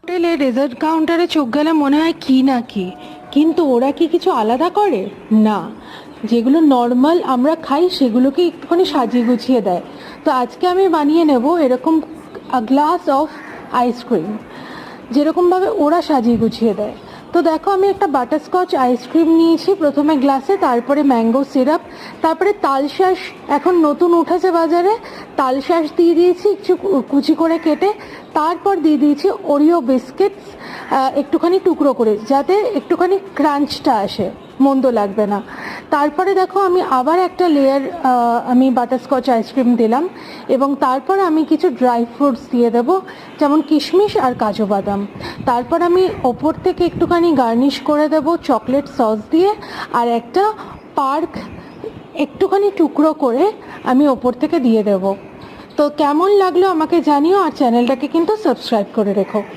হোটেলে ডেজার্ট কাউন্টারে চোখ গেলে মনে হয় কি না কি, কিন্তু ওরা কি কিছু আলাদা করে? না, যেগুলো নর্মাল আমরা খাই সেগুলোকে একটুখানি সাজিয়ে গুছিয়ে দেয়। তো আজকে আমি বানিয়ে নেব এরকম গ্লাস অফ আইসক্রিম, যেরকমভাবে ওরা সাজিয়ে গুছিয়ে দেয়। তো দেখো, আমি একটা বাটারস্কচ আইসক্রিম নিয়েছি প্রথমে গ্লাসে, তারপরে ম্যাঙ্গো সিরাপ, তারপরে তালশাঁস এখন নতুন উঠেছে বাজারে, তালশাঁস দিয়ে দিয়েছি একটু কুচি করে কেটে, তারপর দিয়ে দিয়েছি ওরিও বিস্কিটস একটুখানি টুকরো করে, যাতে একটুখানি ক্রাঞ্চটা আসে, মন্দ লাগবে না। তারপরে দেখো, আমি আবার একটা লেয়ার আমি বাটারস্কচ আইসক্রিম দিলাম, এবং তারপর আমি কিছু ড্রাই ফ্রুটস দিয়ে দেবো, যেমন কিশমিশ আর কাজু বাদাম। তারপর আমি ওপর থেকে একটুখানি গার্নিশ করে দেবো চকলেট সস দিয়ে, আর একটা পার্ক একটুখানি টুকরো করে আমি ওপর থেকে দিয়ে দেবো। তো কেমন লাগলো আমাকে জানিও, আর চ্যানেলটাকে কিন্তু সাবস্ক্রাইব করে রেখো।